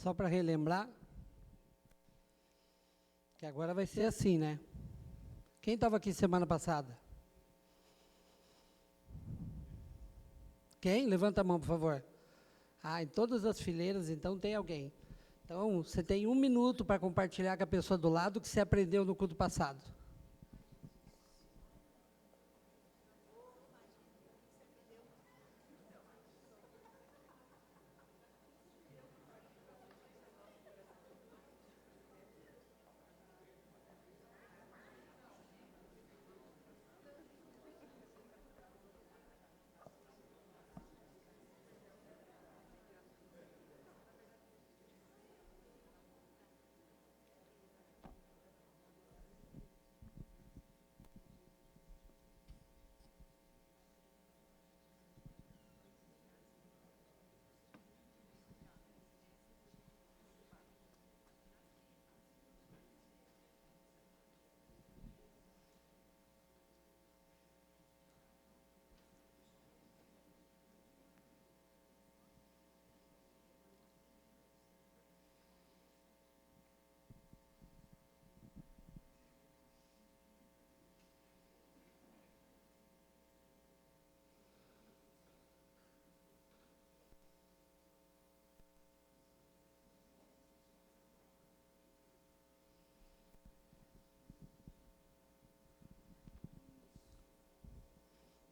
só para relembrar, que agora vai ser assim, né? Quem estava aqui semana passada? Quem? Levanta a mão, por favor. Ah, em todas as fileiras, então tem alguém. Então, você tem 1 minuto para compartilhar com a pessoa do lado o que você aprendeu no culto passado.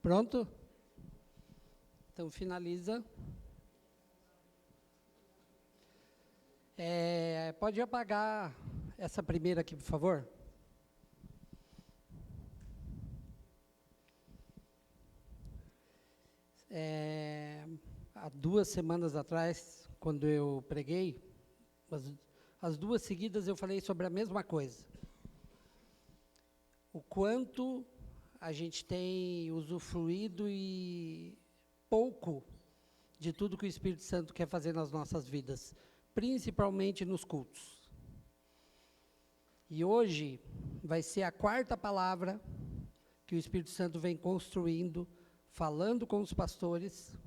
Pronto? Então, finaliza. Pode apagar essa primeira aqui, por favor? Há 2 semanas atrás, quando eu preguei, as 2 seguidas eu falei sobre a mesma coisa. O quanto a gente tem usufruído e pouco de tudo que o Espírito Santo quer fazer nas nossas vidas, principalmente nos cultos. E hoje vai ser a 4ª palavra que o Espírito Santo vem construindo, falando com os pastores,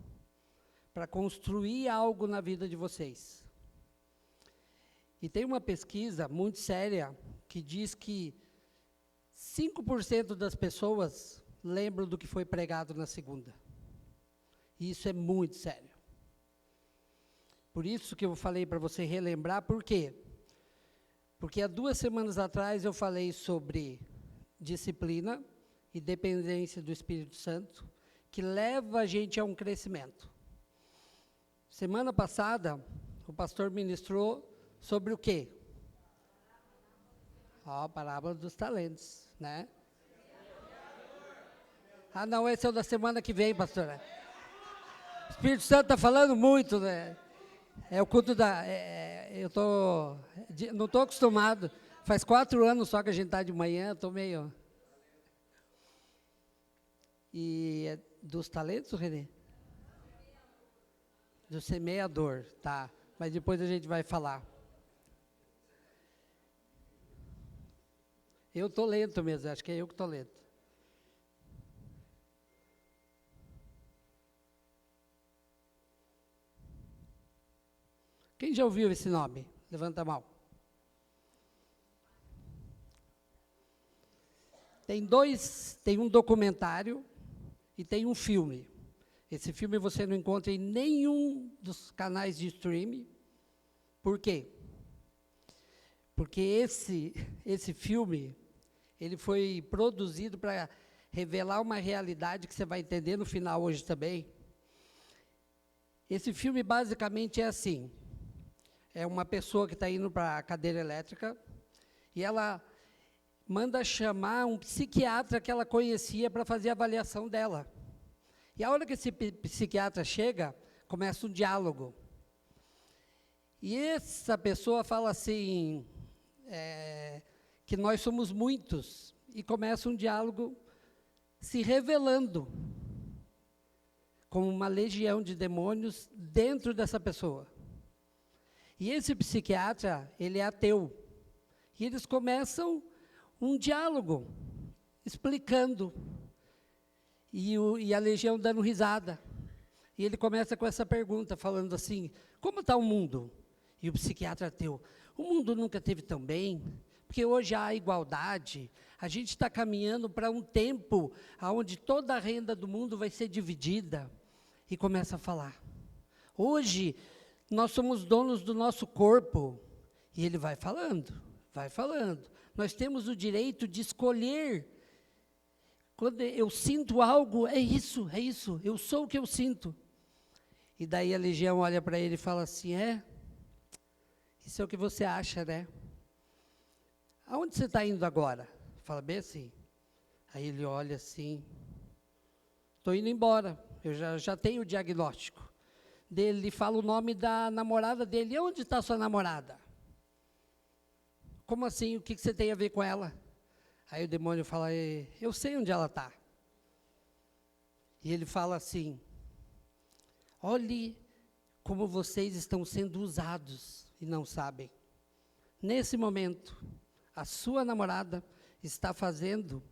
para construir algo na vida de vocês. E tem uma pesquisa muito séria que diz que 5% das pessoas lembram do que foi pregado na segunda. E isso é muito sério. Por isso que eu falei para você relembrar, por quê? Porque há 2 semanas atrás eu falei sobre disciplina e dependência do Espírito Santo, que leva a gente a um crescimento. Semana passada, o pastor ministrou sobre o quê? A parábola dos talentos, né? Ah, não, esse é o da semana que vem, pastora. O Espírito Santo está falando muito, né? É o culto da... não estou acostumado. Faz 4 anos só que a gente está de manhã, estou meio... E é dos talentos, Renê? Do semeador, tá. Mas depois a gente vai falar. Eu estou lento mesmo, acho que é eu que estou lento. Quem já ouviu esse nome? Levanta a mão. Tem um documentário e tem um filme. Esse filme você não encontra em nenhum dos canais de streaming. Por quê? Porque esse filme, ele foi produzido para revelar uma realidade que você vai entender no final hoje também. Esse filme basicamente é assim, é uma pessoa que está indo para a cadeira elétrica e ela manda chamar um psiquiatra que ela conhecia para fazer a avaliação dela. E a hora que esse psiquiatra chega, começa um diálogo. E essa pessoa fala assim, que nós somos muitos, e começa um diálogo se revelando como uma legião de demônios dentro dessa pessoa. E esse psiquiatra, ele é ateu. E eles começam um diálogo, explicando, e a legião dando risada. E ele começa com essa pergunta, falando assim, como está o mundo? E o psiquiatra ateu, o mundo nunca teve tão bem, porque hoje há igualdade, a gente está caminhando para um tempo onde toda a renda do mundo vai ser dividida. E começa a falar. Hoje, nós somos donos do nosso corpo. E ele vai falando, vai falando. Nós temos o direito de escolher. Quando eu sinto algo, é isso, eu sou o que eu sinto. E daí a legião olha para ele e fala assim, isso é o que você acha, né? Aonde você está indo agora? Fala bem assim. Aí ele olha assim, estou indo embora, eu já tenho o diagnóstico. Ele fala o nome da namorada dele, e onde está sua namorada? Como assim, o que você tem a ver com ela? Aí o demônio fala, eu sei onde ela está. E ele fala assim, olhe como vocês estão sendo usados e não sabem. Nesse momento, a sua namorada está fazendo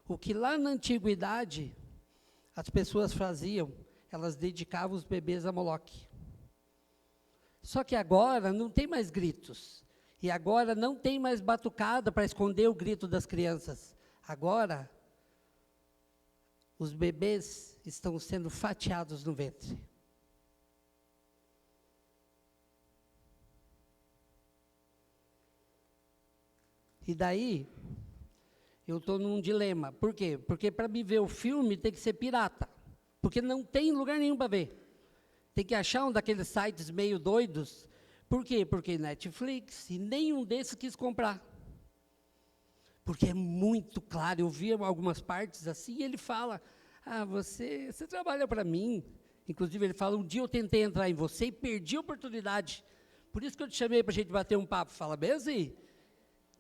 o que lá na antiguidade as pessoas faziam, elas dedicavam os bebês a Moloque. Só que agora não tem mais gritos, e agora não tem mais batucada para esconder o grito das crianças. Agora, os bebês estão sendo fatiados no ventre. E daí, eu estou num dilema. Por quê? Porque para me ver o filme tem que ser pirata. Porque não tem lugar nenhum para ver. Tem que achar um daqueles sites meio doidos. Por quê? Porque Netflix, e nenhum desses quis comprar. Porque é muito claro, eu vi algumas partes assim, e ele fala, você trabalha para mim. Inclusive ele fala, um dia eu tentei entrar em você e perdi a oportunidade. Por isso que eu te chamei para a gente bater um papo. Fala bem assim,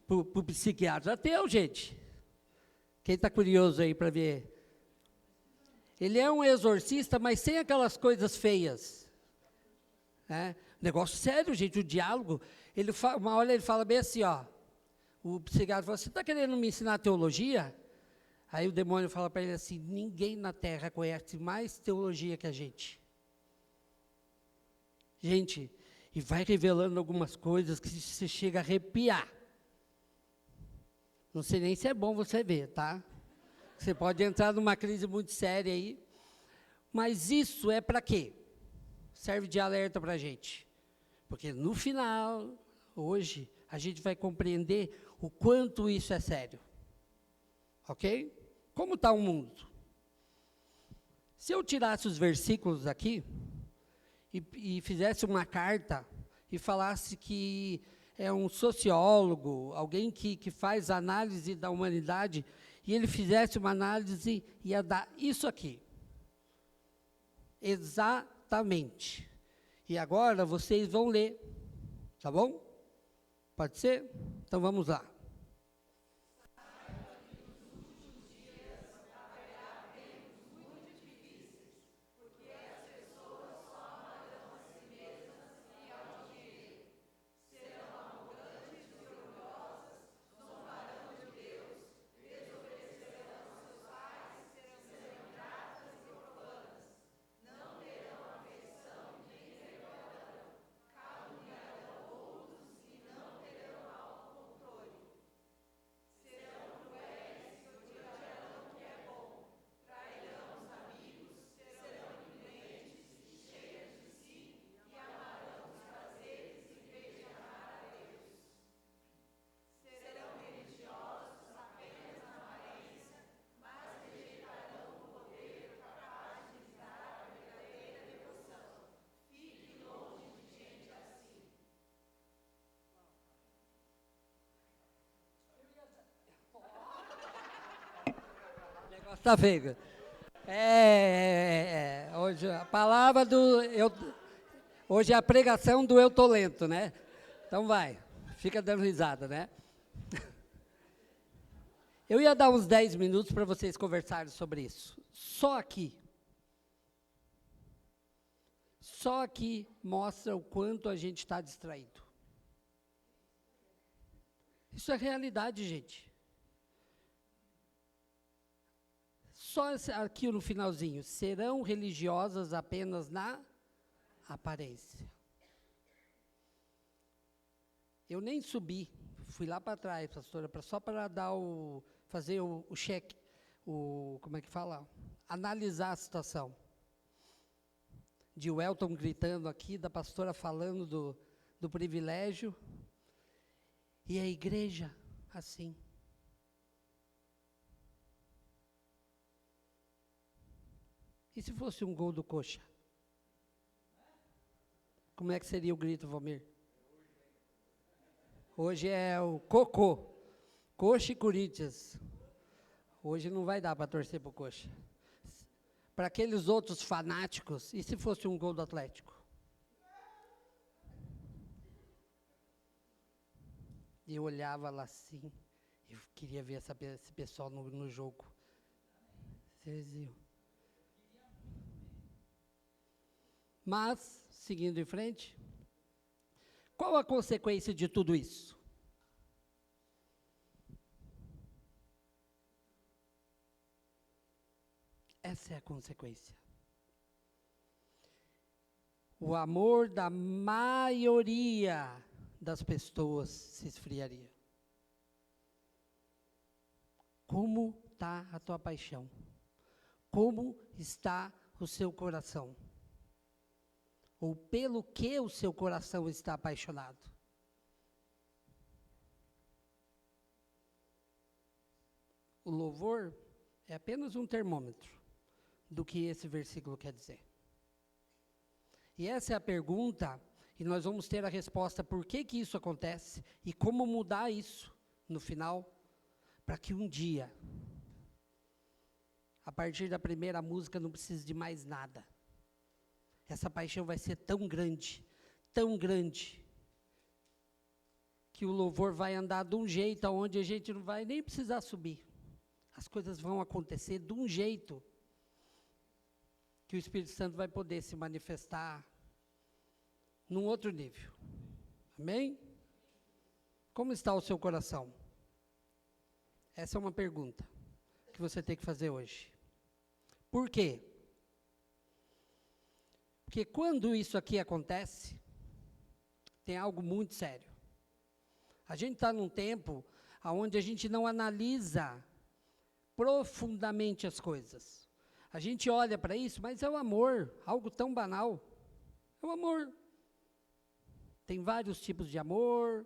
para o psiquiatra ateu, gente. Quem está curioso aí para ver? Ele é um exorcista, mas sem aquelas coisas feias. Negócio sério, gente, o diálogo. Uma hora ele fala bem assim, o psiquiatra fala, você está querendo me ensinar teologia? Aí o demônio fala para ele assim, ninguém na Terra conhece mais teologia que a gente. Gente, e vai revelando algumas coisas que você chega a arrepiar. Não sei nem se é bom você ver, tá? Você pode entrar numa crise muito séria aí. Mas isso é para quê? Serve de alerta para a gente. Porque no final, hoje, a gente vai compreender o quanto isso é sério. Ok? Como está o mundo? Se eu tirasse os versículos aqui e fizesse uma carta e falasse que é um sociólogo, alguém que faz análise da humanidade, e ele fizesse uma análise, ia dar isso aqui. Exatamente. E agora vocês vão ler, tá bom? Pode ser? Então vamos lá. Está feio. Hoje a palavra hoje é a pregação do eu tô lento, né? Então vai, fica dando risada, né? Eu ia dar uns 10 minutos para vocês conversarem sobre isso. Só aqui mostra o quanto a gente está distraído. Isso é realidade, gente. Só aqui no finalzinho, serão religiosas apenas na aparência. Eu nem subi, fui lá para trás, pastora, só para fazer o cheque, como é que fala? Analisar a situação. De Welton gritando aqui, da pastora falando do privilégio, e a igreja assim. E se fosse um gol do Coxa? Como é que seria o grito, Valmir? Hoje é o Cocô, Coxa e Corinthians. Hoje não vai dar para torcer para o Coxa. Para aqueles outros fanáticos, e se fosse um gol do Atlético? E eu olhava lá assim, eu queria ver esse pessoal no jogo. Vocês viram? Mas, seguindo em frente, qual a consequência de tudo isso? Essa é a consequência. O amor da maioria das pessoas se esfriaria. Como está a tua paixão? Como está o seu coração? Ou pelo que o seu coração está apaixonado? O louvor é apenas um termômetro do que esse versículo quer dizer. E essa é a pergunta, e nós vamos ter a resposta por que isso acontece e como mudar isso no final, para que um dia, a partir da primeira música, não precise de mais nada. Essa paixão vai ser tão grande, que o louvor vai andar de um jeito onde a gente não vai nem precisar subir. As coisas vão acontecer de um jeito que o Espírito Santo vai poder se manifestar num outro nível. Amém? Como está o seu coração? Essa é uma pergunta que você tem que fazer hoje. Por quê? Porque quando isso aqui acontece, tem algo muito sério. A gente está num tempo onde a gente não analisa profundamente as coisas. A gente olha para isso, mas é o amor, algo tão banal. É o amor. Tem vários tipos de amor,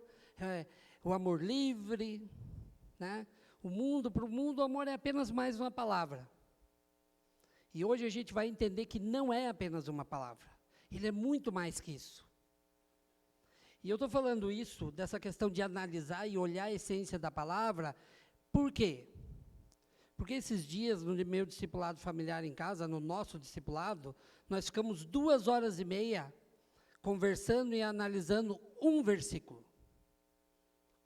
o amor livre, né? Para o mundo, o amor é apenas mais uma palavra. E hoje a gente vai entender que não é apenas uma palavra. Ele é muito mais que isso. E eu estou falando isso, dessa questão de analisar e olhar a essência da palavra, por quê? Porque esses dias, no meu discipulado familiar em casa, no nosso discipulado, nós ficamos 2h30 conversando e analisando um versículo.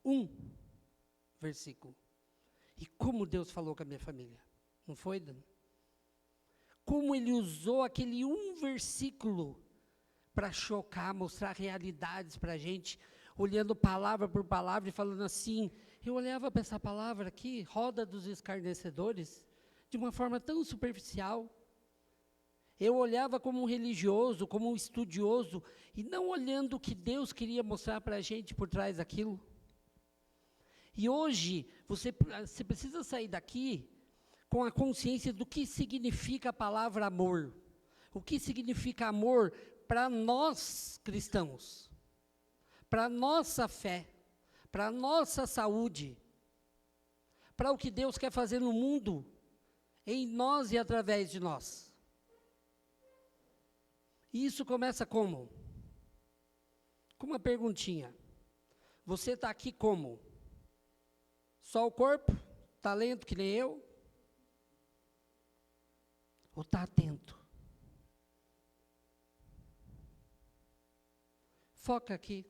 Um versículo. E como Deus falou com a minha família. Não foi, Dani? Como Ele usou aquele um versículo para chocar, mostrar realidades para a gente, olhando palavra por palavra e falando assim. Eu olhava para essa palavra aqui, roda dos escarnecedores, de uma forma tão superficial. Eu olhava como um religioso, como um estudioso, e não olhando o que Deus queria mostrar para a gente por trás daquilo. E hoje, você precisa sair daqui com a consciência do que significa a palavra amor. O que significa amor para nós cristãos, para a nossa fé, para a nossa saúde, para o que Deus quer fazer no mundo, em nós e através de nós. E isso começa como? Com uma perguntinha. Você está aqui como? Só o corpo? Está lento que nem eu? Ou está atento? Foca aqui.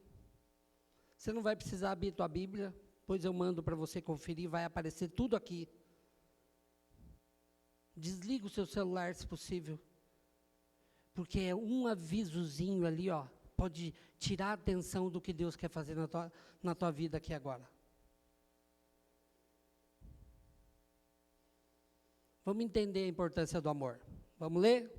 Você não vai precisar abrir tua Bíblia, pois eu mando para você conferir, vai aparecer tudo aqui. Desliga o seu celular, se possível. Porque é um avisozinho ali, ó, pode tirar a atenção do que Deus quer fazer na tua vida aqui agora. Vamos entender a importância do amor. Vamos ler?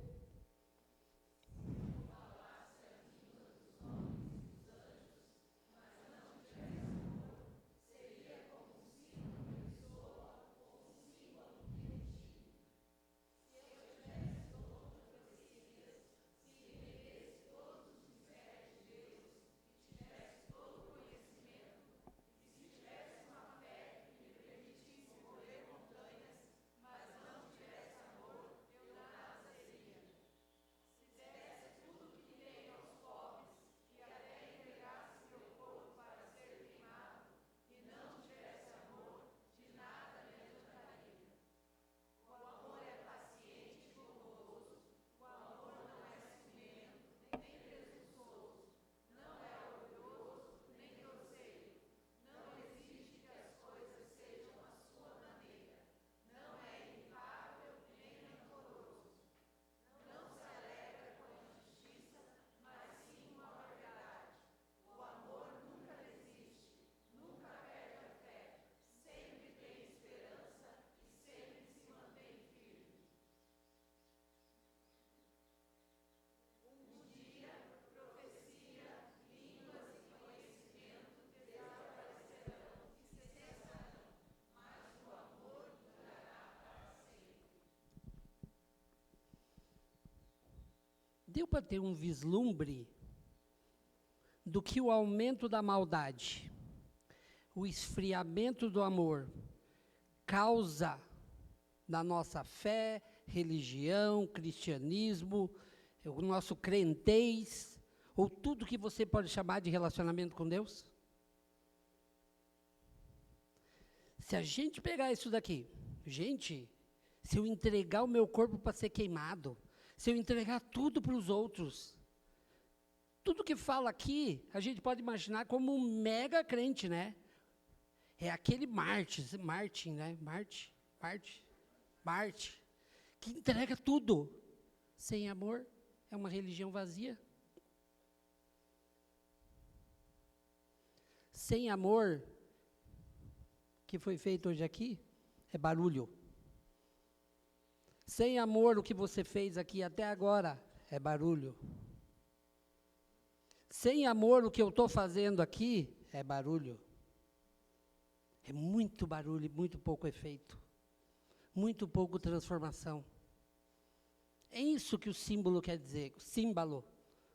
Deu para ter um vislumbre do que o aumento da maldade, o esfriamento do amor, causa na nossa fé, religião, cristianismo, o nosso crentez, ou tudo que você pode chamar de relacionamento com Deus? Se a gente pegar isso daqui, gente, se eu entregar o meu corpo para ser queimado, se eu entregar tudo para os outros, tudo que fala aqui, a gente pode imaginar como um mega crente, né? É aquele Martin, né? Marte, que entrega tudo. Sem amor, é uma religião vazia. Sem amor, que foi feito hoje aqui, é barulho. Sem amor, o que você fez aqui até agora, é barulho. Sem amor, o que eu estou fazendo aqui, é barulho. É muito barulho e muito pouco efeito. Muito pouco transformação. É isso que o símbolo quer dizer, símbolo,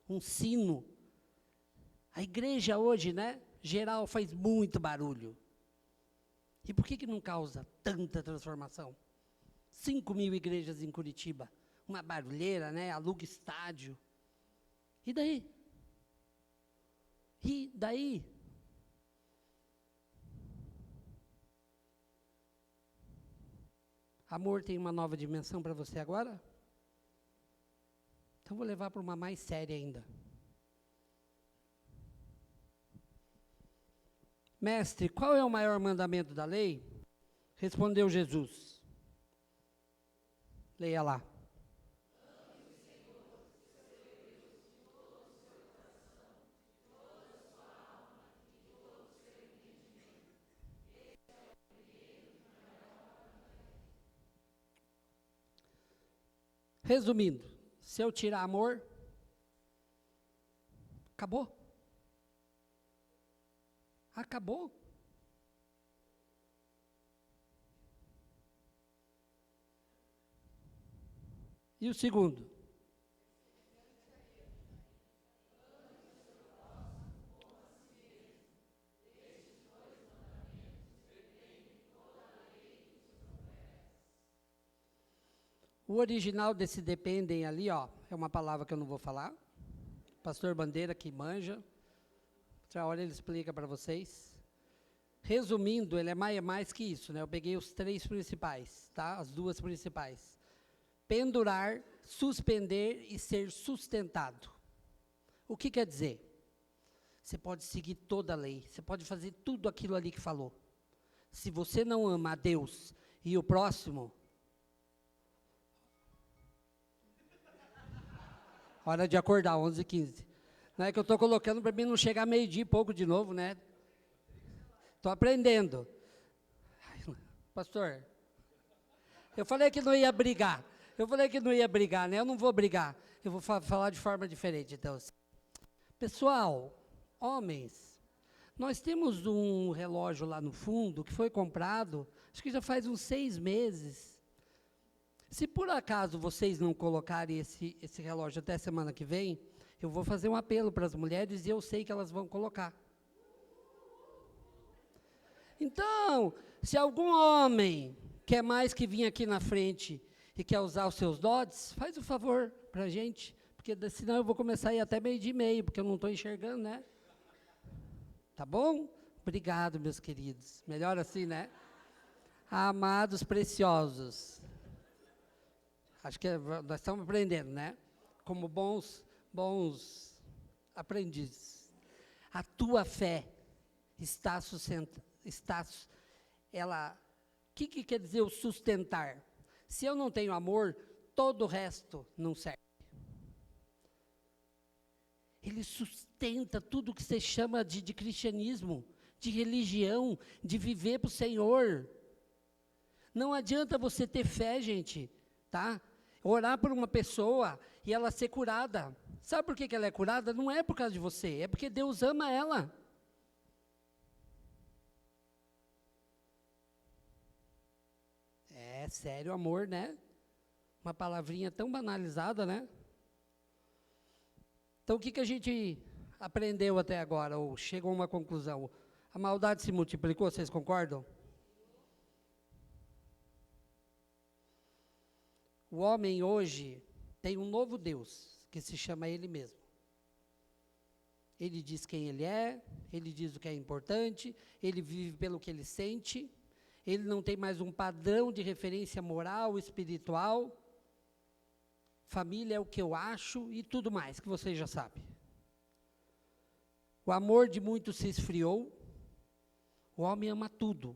um sino. A igreja hoje, né, geral, faz muito barulho. E por que não causa tanta transformação? 5.000 igrejas em Curitiba, uma barulheira, né, aluga estádio. E daí? E daí? Amor tem uma nova dimensão para você agora? Então vou levar para uma mais séria ainda. Mestre, qual é o maior mandamento da lei? Respondeu Jesus. Leia lá. Resumindo, se eu tirar amor, acabou. Acabou. E o segundo? O original desse dependem ali, ó, é uma palavra que eu não vou falar. Pastor Bandeira que manja. Outra hora ele explica para vocês. Resumindo, ele é mais que isso, né? Eu peguei os 3 principais, tá? As 2 principais. Pendurar, suspender e ser sustentado. O que quer dizer? Você pode seguir toda a lei, você pode fazer tudo aquilo ali que falou. Se você não ama a Deus e o próximo, hora de acordar, 11h15. Não é que eu estou colocando para mim não chegar meio-dia e pouco de novo, né? Estou aprendendo. Pastor, eu falei que não ia brigar. Né? Eu não vou brigar. Eu vou falar de forma diferente, então. Pessoal, homens, nós temos um relógio lá no fundo que foi comprado, acho que já faz uns 6 meses. Se por acaso vocês não colocarem esse relógio até semana que vem, eu vou fazer um apelo para as mulheres e eu sei que elas vão colocar. Então, se algum homem quer mais que vir aqui na frente e quer usar os seus dotes, faz o favor para a gente, porque senão eu vou começar a ir até 12h30, porque eu não estou enxergando, né? Tá bom? Obrigado, meus queridos. Melhor assim, né? Amados preciosos. Acho que nós estamos aprendendo, né? Como bons aprendizes. A tua fé está o que quer dizer o sustentar? Se eu não tenho amor, todo o resto não serve. Ele sustenta tudo que você chama de cristianismo, de religião, de viver para o Senhor. Não adianta você ter fé, gente, tá? Orar por uma pessoa e ela ser curada. Sabe por que ela é curada? Não é por causa de você, é porque Deus ama ela. É sério, amor, né? Uma palavrinha tão banalizada, né? Então, o que a gente aprendeu até agora, ou chegou a uma conclusão? A maldade se multiplicou, vocês concordam? O homem hoje tem um novo Deus, que se chama Ele mesmo. Ele diz quem Ele é, Ele diz o que é importante, Ele vive pelo que Ele sente, Ele não tem mais um padrão de referência moral, espiritual, família é o que eu acho e tudo mais, que vocês já sabem. O amor de muitos se esfriou, o homem ama tudo.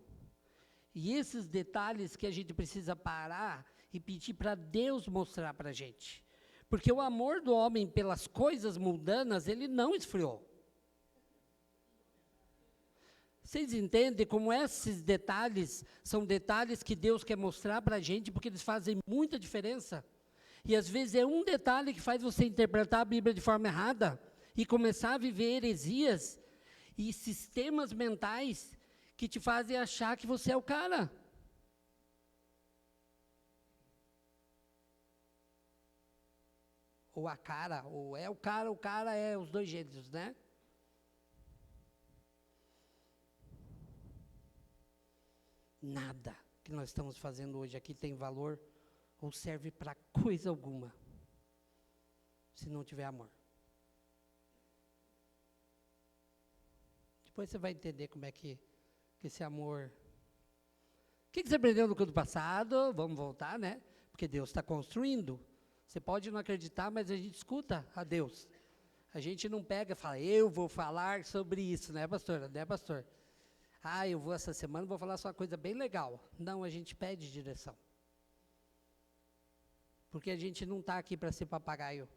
E esses detalhes que a gente precisa parar e pedir para Deus mostrar para a gente. Porque o amor do homem pelas coisas mundanas, ele não esfriou. Vocês entendem como esses detalhes são detalhes que Deus quer mostrar para a gente, porque eles fazem muita diferença. E às vezes é um detalhe que faz você interpretar a Bíblia de forma errada e começar a viver heresias e sistemas mentais que te fazem achar que você é o cara. Ou a cara, ou é o cara é os dois gêneros, né? Nada que nós estamos fazendo hoje aqui tem valor ou serve para coisa alguma, se não tiver amor. Depois você vai entender como é que esse amor... O que você aprendeu no culto passado? Vamos voltar, né? Porque Deus está construindo. Você pode não acreditar, mas a gente escuta a Deus. A gente não pega e fala, eu vou falar sobre isso, né, pastora? Né, pastor? Eu vou essa semana, vou falar só uma coisa bem legal. Não, a gente pede direção. Porque a gente não está aqui para ser papagaio,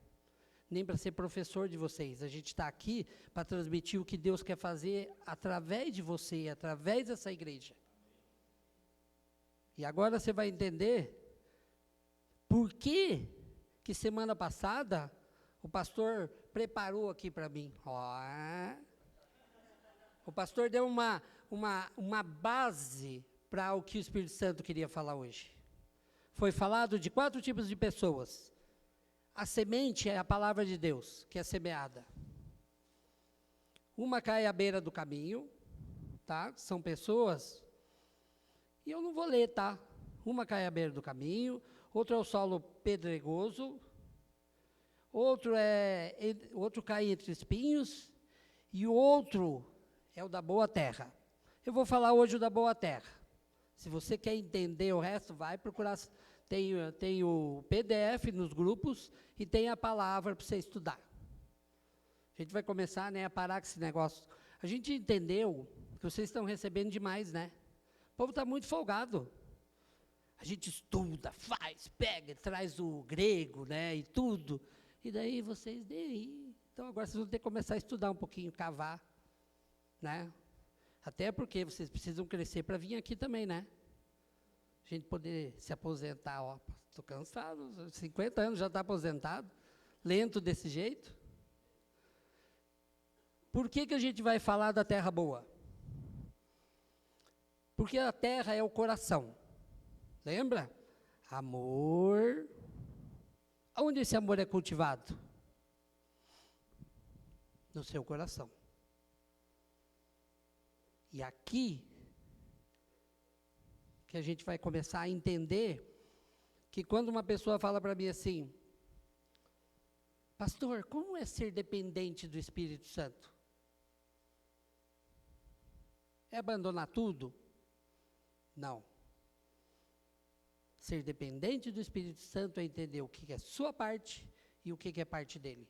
nem para ser professor de vocês. A gente está aqui para transmitir o que Deus quer fazer através de você, através dessa igreja. E agora você vai entender por que semana passada o pastor preparou aqui para mim. O pastor deu uma base para o que o Espírito Santo queria falar hoje. Foi falado de 4 tipos de pessoas. A semente é a palavra de Deus, que é semeada. Uma cai à beira do caminho, tá? São pessoas, e eu não vou ler, tá? Uma cai à beira do caminho, outro é o solo pedregoso, outro cai entre espinhos, e o outro é o da boa terra. Eu vou falar hoje o da boa terra. Se você quer entender o resto, vai procurar. Tem o PDF nos grupos e tem a palavra para você estudar. A gente vai começar, né, a parar com esse negócio. A gente entendeu que vocês estão recebendo demais, né? O povo está muito folgado. A gente estuda, faz, pega, traz o grego, né, e tudo. E daí vocês, então agora vocês vão ter que começar a estudar um pouquinho, cavar, né? Até porque vocês precisam crescer para vir aqui também, né? A gente poder se aposentar, estou cansado, 50 anos já está aposentado, lento desse jeito. Por que a gente vai falar da terra boa? Porque a terra é o coração. Lembra? Amor. Onde esse amor é cultivado? No seu coração. E aqui que a gente vai começar a entender que quando uma pessoa fala para mim assim, pastor, como é ser dependente do Espírito Santo? É abandonar tudo? Não. Ser dependente do Espírito Santo é entender o que é sua parte e o que é parte dele.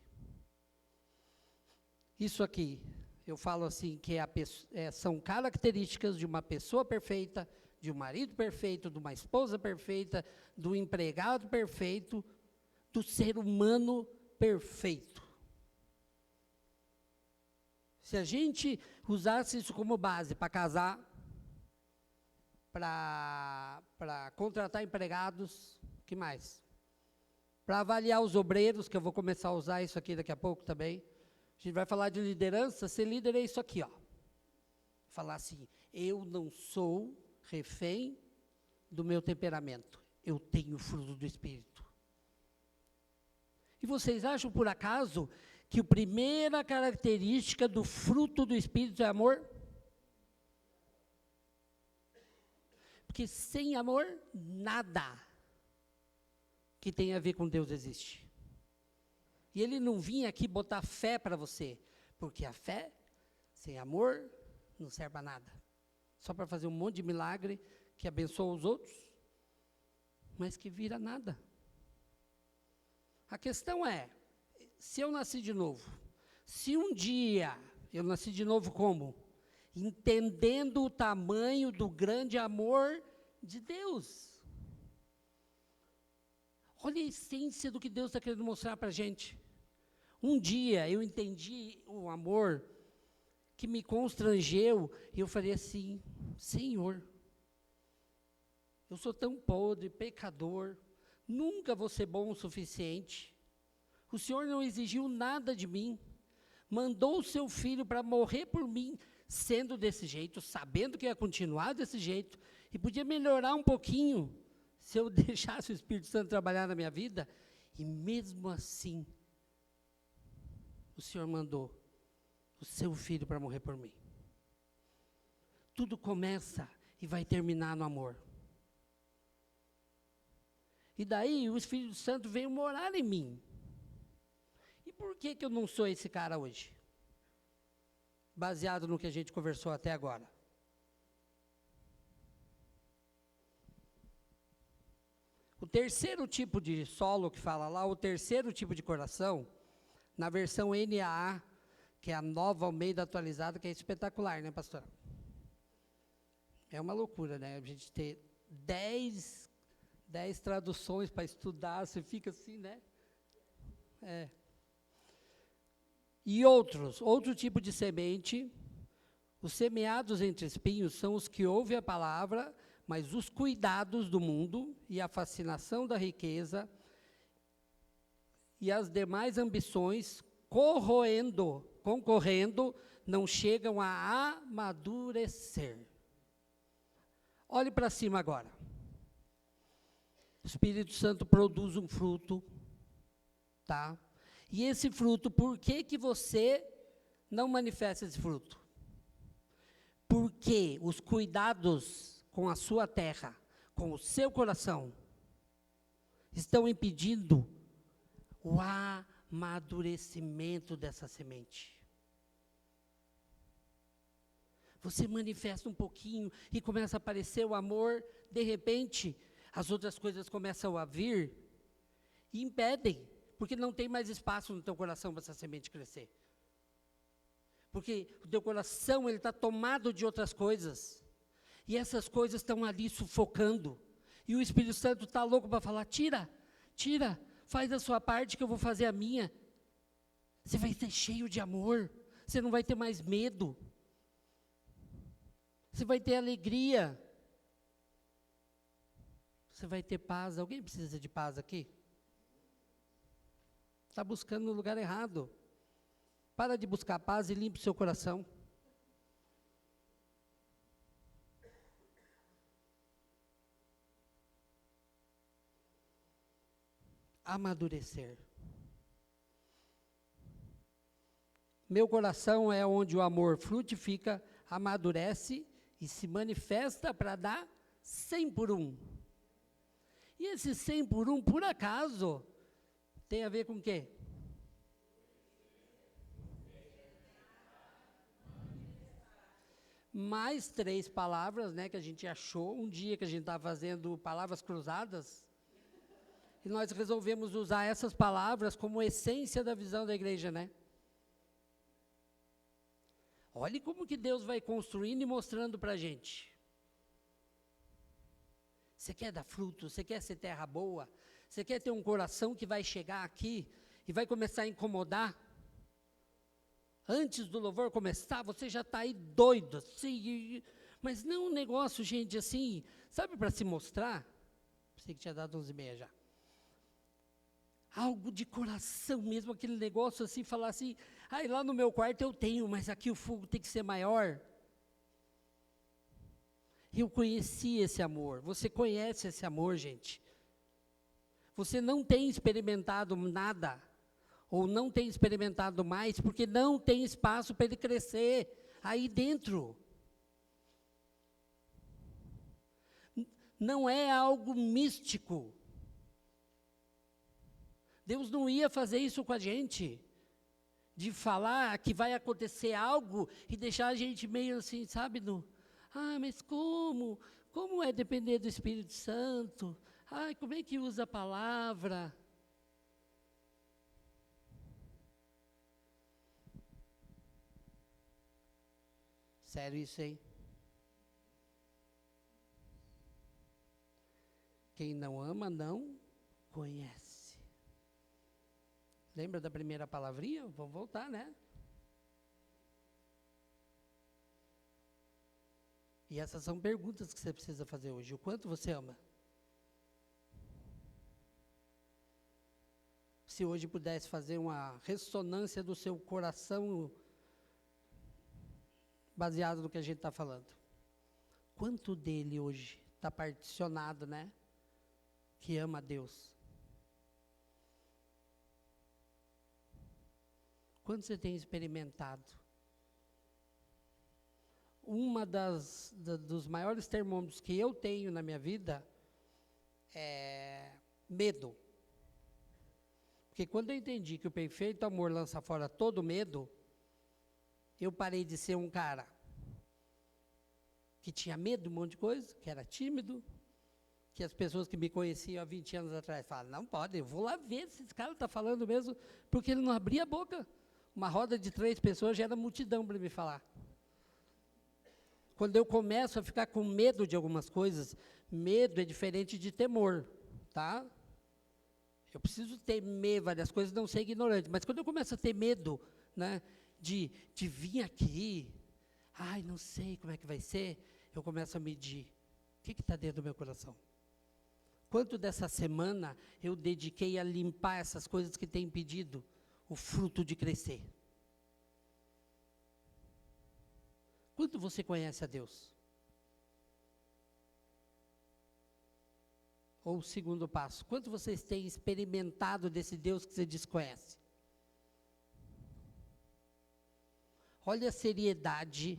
Isso aqui, eu falo assim, que são características de uma pessoa perfeita, de um marido perfeito, de uma esposa perfeita, do empregado perfeito, do ser humano perfeito. Se a gente usasse isso como base para casar, para contratar empregados, o que mais? Para avaliar os obreiros, que eu vou começar a usar isso aqui daqui a pouco também. A gente vai falar de liderança, ser líder é isso aqui, ó. Falar assim, eu não sou refém do meu temperamento, eu tenho o fruto do Espírito. E vocês acham, por acaso, que a primeira característica do fruto do Espírito é amor? Porque sem amor, nada que tenha a ver com Deus existe. E ele não vinha aqui botar fé para você, porque a fé, sem amor, não serve para nada. Só para fazer um monte de milagre que abençoa os outros, mas que vira nada. A questão é, se eu nasci de novo, se um dia eu nasci de novo como? Entendendo o tamanho do grande amor de Deus. Olha a essência do que Deus está querendo mostrar para a gente. Um dia eu entendi o amor que me constrangeu, e eu falei assim, Senhor, eu sou tão podre, pecador, nunca vou ser bom o suficiente. O Senhor não exigiu nada de mim, mandou o seu filho para morrer por mim, sendo desse jeito, sabendo que ia continuar desse jeito, e podia melhorar um pouquinho, se eu deixasse o Espírito Santo trabalhar na minha vida, e mesmo assim, o Senhor mandou o seu filho para morrer por mim. Tudo começa e vai terminar no amor. E daí o Espírito Santo veio morar em mim. E por que eu não sou esse cara hoje? Baseado no que a gente conversou até agora. O terceiro tipo de solo que fala lá, o terceiro tipo de coração, na versão NAA, que é a Nova Almeida atualizada, que é espetacular, né, pastora? É uma loucura, né? A gente ter 10 traduções para estudar, você fica assim, né? E outro tipo de semente, os semeados entre espinhos são os que ouvem a palavra, mas os cuidados do mundo e a fascinação da riqueza e as demais ambições concorrendo, não chegam a amadurecer. Olhe para cima agora. O Espírito Santo produz um fruto, tá? E esse fruto, por que você não manifesta esse fruto? Porque os cuidados com a sua terra, com o seu coração, estão impedindo o amadurecimento dessa semente. Você manifesta um pouquinho e começa a aparecer o amor, de repente, as outras coisas começam a vir e impedem, porque não tem mais espaço no teu coração para essa semente crescer. Porque o teu coração ele está tomado de outras coisas, e essas coisas estão ali sufocando, e o Espírito Santo está louco para falar, tira, faz a sua parte que eu vou fazer a minha. Você vai ser cheio de amor, você não vai ter mais medo, você vai ter alegria, você vai ter paz. Alguém precisa de paz aqui? Está buscando no lugar errado. Para de buscar paz e limpe o seu coração. Amadurecer. Meu coração é onde o amor frutifica, amadurece e se manifesta para dar 100 por 1. E esse 100 por 1, por acaso, tem a ver com o quê? Mais 3 palavras, né, que a gente achou um dia que a gente estava fazendo palavras cruzadas, e nós resolvemos usar essas palavras como essência da visão da igreja, né? Olhe como que Deus vai construindo e mostrando para a gente. Você quer dar fruto, você quer ser terra boa, você quer ter um coração que vai chegar aqui e vai começar a incomodar? Antes do louvor começar, você já está aí doido, assim, mas não um negócio, gente, assim, sabe, para se mostrar? Pensei que tinha dado 11h30 já. Algo de coração mesmo, aquele negócio assim, falar assim, lá no meu quarto eu tenho, mas aqui o fogo tem que ser maior. Eu conheci esse amor, você conhece esse amor, gente. Você não tem experimentado nada, ou não tem experimentado mais, porque não tem espaço para ele crescer aí dentro. Não é algo místico. Deus não ia fazer isso com a gente, de falar que vai acontecer algo e deixar a gente meio assim, sabe? Mas como? Como é depender do Espírito Santo? Como é que usa a palavra? Sério isso, hein? Quem não ama, não conhece. Lembra da primeira palavrinha? Vamos voltar, né? E essas são perguntas que você precisa fazer hoje. O quanto você ama? Se hoje pudesse fazer uma ressonância do seu coração, baseado no que a gente está falando. Quanto dele hoje está particionado, né? Que ama a Deus. Quanto você tem experimentado? Dos maiores termômetros que eu tenho na minha vida é medo. Porque quando eu entendi que o perfeito amor lança fora todo medo, eu parei de ser um cara que tinha medo de um monte de coisa, que era tímido, que as pessoas que me conheciam há 20 anos atrás falavam, não pode, eu vou lá ver se esse cara está falando mesmo, porque ele não abria a boca. Uma roda de 3 pessoas já era multidão para me falar. Quando eu começo a ficar com medo de algumas coisas, medo é diferente de temor, tá? Eu preciso temer várias coisas, não ser ignorante, mas quando eu começo a ter medo, né, de vir aqui, não sei como é que vai ser, eu começo a medir, o que está dentro do meu coração? Quanto dessa semana eu dediquei a limpar essas coisas que têm impedido o fruto de crescer? Quanto você conhece a Deus? Ou o segundo passo, quanto vocês têm experimentado desse Deus que você desconhece? Olha a seriedade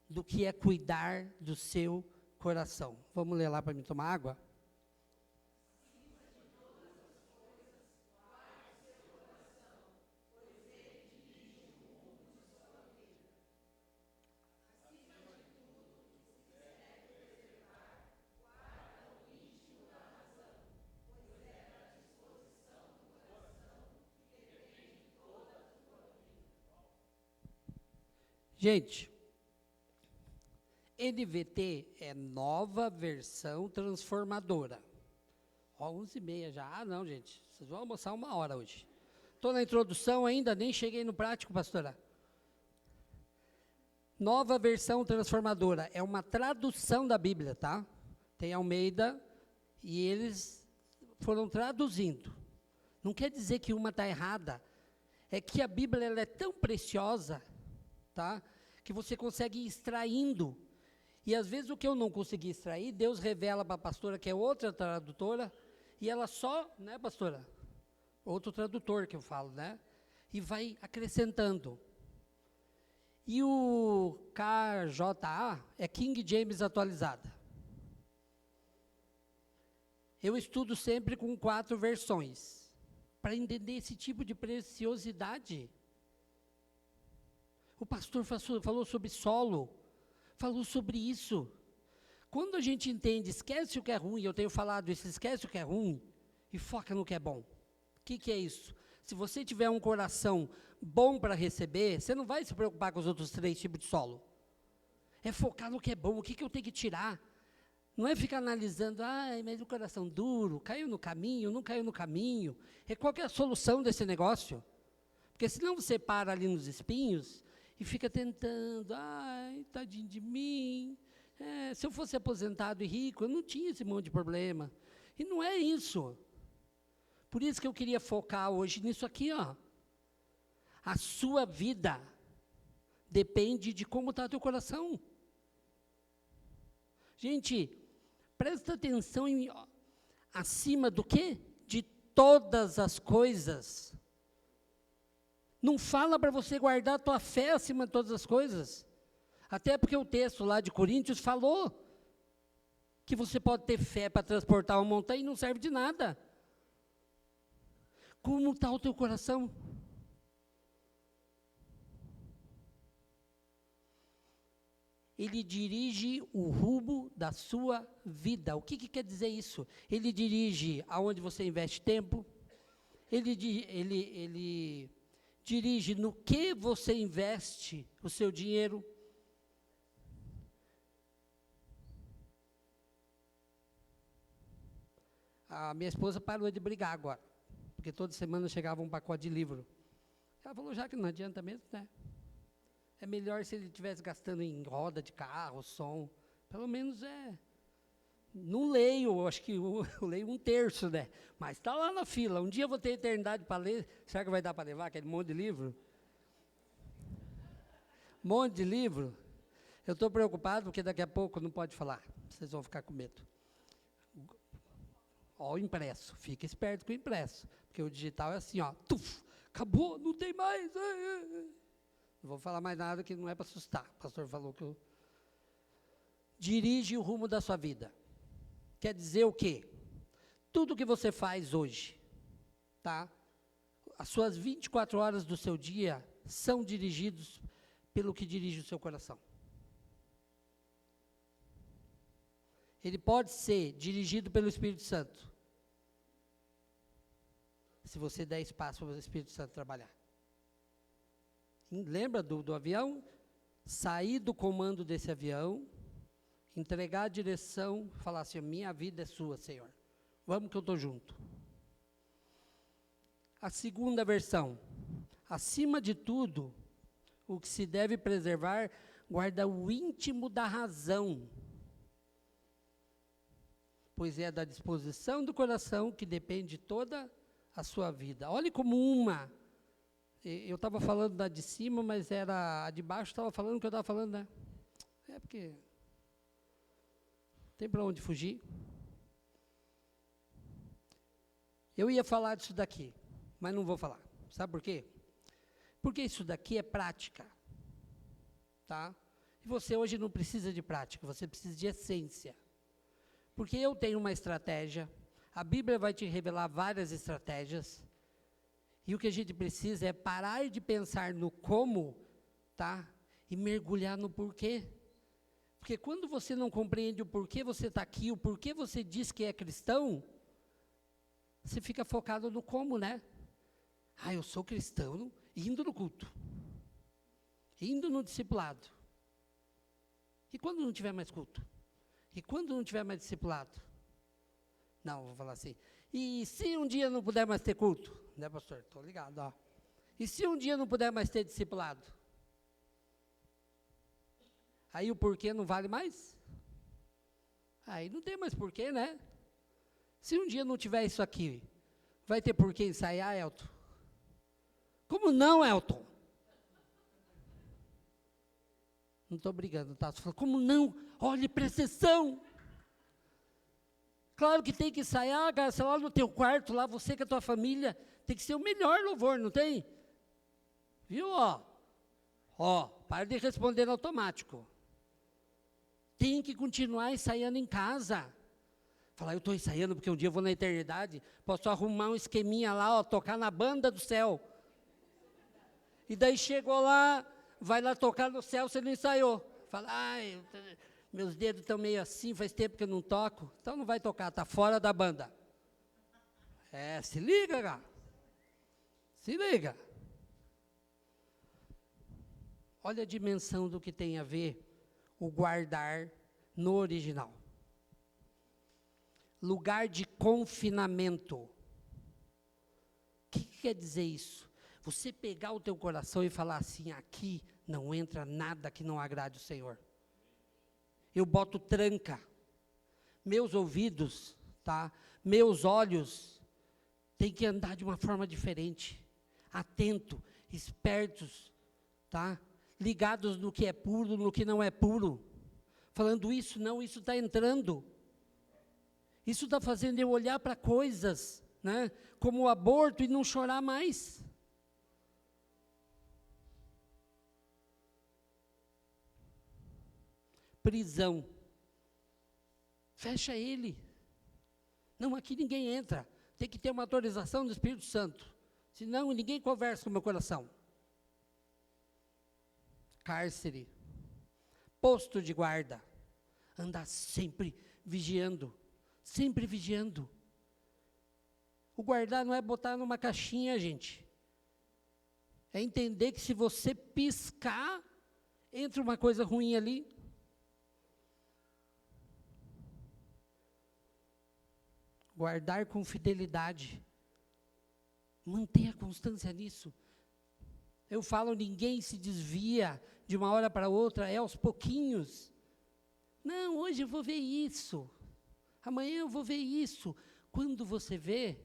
do que é cuidar do seu coração. Vamos ler lá para mim tomar água? Gente, NVT é nova versão transformadora. 11h30 já. Não, gente, vocês vão almoçar 1 hora hoje. Estou na introdução ainda, nem cheguei no prático, pastora. Nova versão transformadora. É uma tradução da Bíblia, tá? Tem Almeida e eles foram traduzindo. Não quer dizer que uma está errada. É que a Bíblia ela é tão preciosa, tá? Que você consegue ir extraindo. E às vezes o que eu não consegui extrair, Deus revela para a pastora, que é outra tradutora, e ela só, né, pastora? Outro tradutor que eu falo, né? E vai acrescentando. E o KJA é King James atualizada. Eu estudo sempre com 4 versões, para entender esse tipo de preciosidade. O pastor falou sobre solo, falou sobre isso. Quando a gente entende, esquece o que é ruim, eu tenho falado isso, esquece o que é ruim e foca no que é bom. O que é isso? Se você tiver um coração bom para receber, você não vai se preocupar com os outros 3 tipos de solo. É focar no que é bom, o que eu tenho que tirar. Não é ficar analisando, mas o coração duro, caiu no caminho, não caiu no caminho. Qual que é a solução desse negócio? Porque senão você para ali nos espinhos e fica tentando, tadinho de mim. Se eu fosse aposentado e rico, eu não tinha esse monte de problema. E não é isso. Por isso que eu queria focar hoje nisso aqui, ó. A sua vida depende de como está teu coração. Gente, presta atenção acima do quê? De todas as coisas. Não fala para você guardar a tua fé acima de todas as coisas. Até porque o texto lá de Coríntios falou que você pode ter fé para transportar uma montanha e não serve de nada. Como está o teu coração? Ele dirige o rumo da sua vida. O que quer dizer isso? Ele dirige aonde você investe tempo, ele dirige no que você investe o seu dinheiro. A minha esposa parou de brigar agora, porque toda semana chegava um pacote de livro. Ela falou, já que não adianta mesmo, né? É melhor se ele estivesse gastando em roda de carro, som. Pelo menos não leio, acho que eu leio 1/3, né? Mas está lá na fila. Um dia eu vou ter eternidade para ler. Será que vai dar para levar aquele monte de livro? Monte de livro. Eu estou preocupado porque daqui a pouco não pode falar. Vocês vão ficar com medo. Ó, o impresso. Fica esperto com o impresso. Porque o digital é assim, ó. Tuf, acabou, não tem mais. Não vou falar mais nada que não é para assustar. O pastor falou que eu... Dirige o rumo da sua vida. Quer dizer o quê? Tudo que você faz hoje, tá? As suas 24 horas do seu dia são dirigidos pelo que dirige o seu coração. Ele pode ser dirigido pelo Espírito Santo, se você der espaço para o Espírito Santo trabalhar. Lembra do avião? Sair do comando desse avião, entregar a direção, falar assim, minha vida é sua, Senhor. Vamos que eu estou junto. A segunda versão, acima de tudo, o que se deve preservar, guarda o íntimo da razão, pois é da disposição do coração que depende toda a sua vida. Olhe como eu estava falando da de cima, mas era a de baixo, estava falando o que eu estava falando, né? É porque tem para onde fugir. Eu ia falar disso daqui, mas não vou falar. Sabe por quê? Porque isso daqui é prática, tá? E você hoje não precisa de prática, você precisa de essência. Porque eu tenho uma estratégia, a Bíblia vai te revelar várias estratégias, e o que a gente precisa é parar de pensar no como, tá? E mergulhar no porquê. Porque quando você não compreende o porquê você está aqui, o porquê você diz que é cristão, você fica focado no como, né? Ah, eu sou cristão, indo no culto, indo no discipulado. E quando não tiver mais culto? E quando não tiver mais discipulado? Não, vou falar assim. E se um dia não puder mais ter culto? Né, pastor? Estou ligado, ó. E se um dia não puder mais ter discipulado? Aí o porquê não vale mais? Aí não tem mais porquê, né? Se um dia não tiver isso aqui, vai ter porquê ensaiar, Elton? Como não, Elton? Não estou brigando, tá? Como não? Olhe, presta atenção. Claro que tem que ensaiar, cara, sei lá no teu quarto, lá você com a tua família, tem que ser o melhor louvor, não tem? Viu, ó, para de responder automático. Tem que continuar ensaiando em casa. Falar, eu estou ensaiando porque um dia eu vou na eternidade, posso arrumar um esqueminha lá, ó, tocar na banda do céu. E daí chegou lá, vai lá tocar no céu, você não ensaiou. Fala, meus dedos estão meio assim, faz tempo que eu não toco. Então não vai tocar, está fora da banda. Se liga, cara. Se liga. Olha a dimensão do que tem a ver o guardar no original. Lugar de confinamento. O que quer dizer isso? Você pegar o teu coração e falar assim, aqui não entra nada que não agrade o Senhor. Eu boto tranca. Meus ouvidos, tá? Meus olhos têm que andar de uma forma diferente. Atento, espertos, tá? Ligados no que é puro, no que não é puro. Falando isso, não, isso está entrando. Isso está fazendo eu olhar para coisas, né? Como o aborto e não chorar mais. prisão. Fecha ele. Não, aqui ninguém entra. Tem que ter uma autorização do Espírito Santo. Senão ninguém conversa com o meu coração. Cárcere. Posto de guarda. Andar sempre vigiando. Sempre vigiando. O guardar não é botar numa caixinha, gente. É entender que se você piscar, entra uma coisa ruim ali. Guardar com fidelidade. Mantenha constância nisso. Eu falo, ninguém se desvia de uma hora para outra, é aos pouquinhos. Não, hoje eu vou ver isso. Amanhã eu vou ver isso. Quando você vê,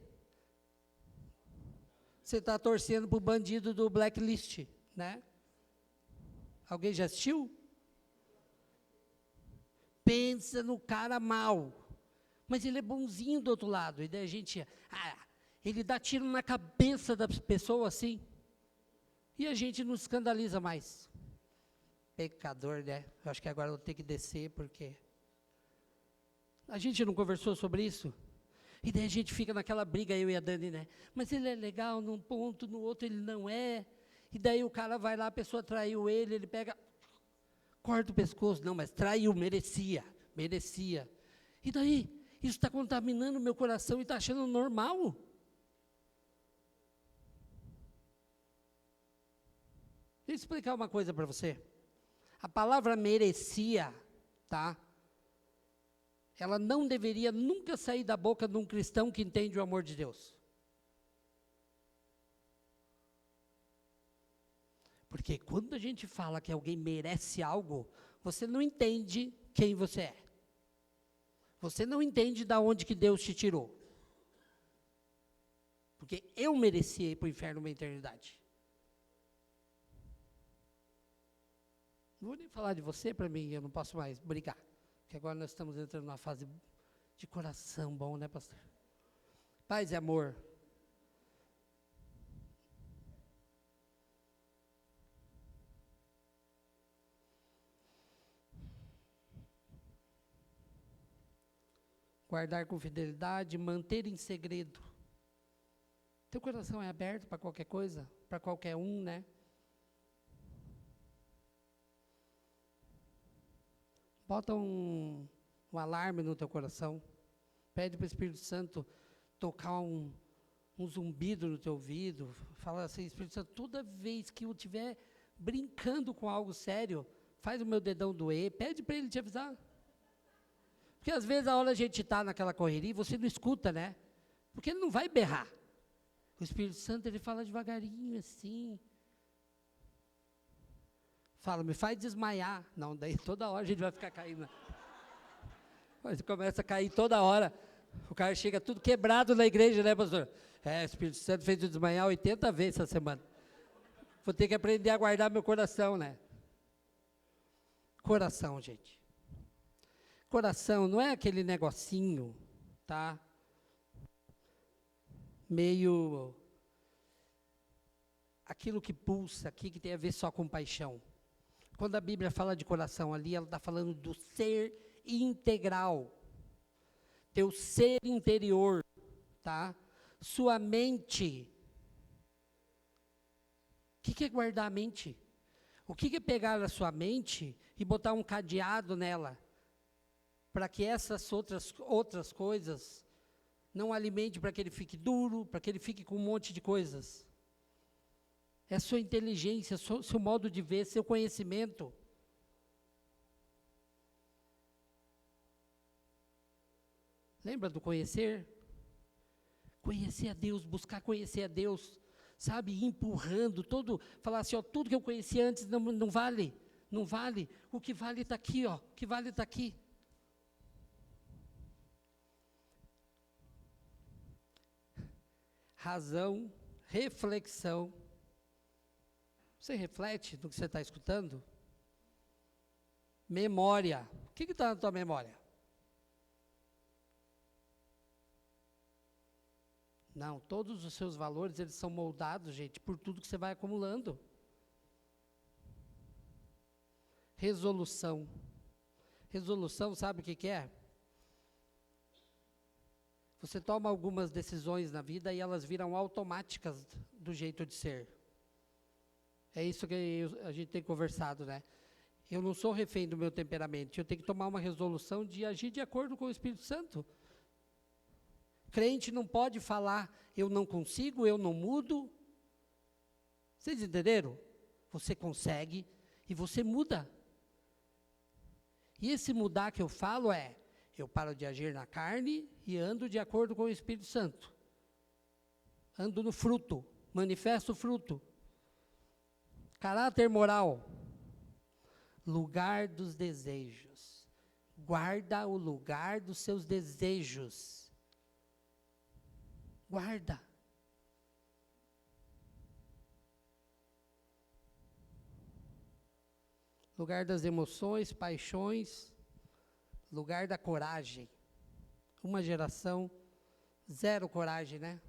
você está torcendo para o bandido do Blacklist, né? Alguém já assistiu? Pensa no cara mau. Mas ele é bonzinho do outro lado. E daí a gente, ele dá tiro na cabeça da pessoa assim. E a gente não escandaliza mais. Pecador, né? Eu acho que agora eu vou ter que descer, porque... A gente não conversou sobre isso? E daí a gente fica naquela briga, eu e a Dani, né? Mas ele é legal num ponto, no outro ele não é. E daí o cara vai lá, a pessoa traiu ele, ele pega, corta o pescoço. Não, mas traiu, merecia. E daí? Isso está contaminando o meu coração e está achando normal? Deixa eu explicar uma coisa para você. A palavra merecia, tá? Ela não deveria nunca sair da boca de um cristão que entende o amor de Deus. Porque quando a gente fala que alguém merece algo, você não entende quem você é. Você não entende de onde que Deus te tirou. Porque eu merecia ir para o inferno uma eternidade. Não vou nem falar de você para mim, eu não posso mais brigar. Porque agora nós estamos entrando numa fase de coração bom, né, pastor? Paz e amor. Guardar com fidelidade, manter em segredo. Teu coração é aberto para qualquer coisa? Para qualquer um, né? Bota um alarme no teu coração. Pede para o Espírito Santo tocar um zumbido no teu ouvido. Fala assim, Espírito Santo, toda vez que eu estiver brincando com algo sério, faz o meu dedão doer, pede para ele te avisar. Porque às vezes a hora a gente está naquela correria, você não escuta, né? Porque ele não vai berrar. O Espírito Santo, ele fala devagarinho, assim. Fala, me faz desmaiar. Não, daí toda hora a gente vai ficar caindo. Mas começa a cair toda hora. O cara chega tudo quebrado na igreja, né, pastor? O Espírito Santo fez eu desmaiar 80 vezes essa semana. Vou ter que aprender a guardar meu coração, né? Coração, gente. Coração não é aquele negocinho, tá? Meio... aquilo que pulsa aqui, que tem a ver só com paixão. Quando a Bíblia fala de coração ali, ela está falando do ser integral. Teu ser interior, tá? Sua mente. O que é guardar a mente? O que é pegar a sua mente e botar um cadeado nela? Para que essas outras coisas não alimente para que ele fique duro, para que ele fique com um monte de coisas. É sua inteligência, seu modo de ver, seu conhecimento. Lembra do conhecer? Conhecer a Deus, buscar conhecer a Deus, sabe? Ir empurrando, falar assim, ó, tudo que eu conhecia antes não vale, não vale. O que vale está aqui, ó, o que vale está aqui. Razão, reflexão. Você reflete no que você está escutando? Memória. O que está na tua memória? Não, todos os seus valores, eles são moldados, gente, por tudo que você vai acumulando. Resolução. Resolução, sabe o que é? Você toma algumas decisões na vida e elas viram automáticas do jeito de ser. É isso que a gente tem conversado, né? Eu não sou refém do meu temperamento, eu tenho que tomar uma resolução de agir de acordo com o Espírito Santo. Crente não pode falar, eu não consigo, eu não mudo. Vocês entenderam? Você consegue e você muda. E esse mudar que eu falo é, eu paro de agir na carne e ando de acordo com o Espírito Santo. Ando no fruto, manifesto o fruto. Caráter moral. Lugar dos desejos. Guarda o lugar dos seus desejos. Guarda. Lugar das emoções, paixões, lugar da coragem. Uma geração, zero coragem, né?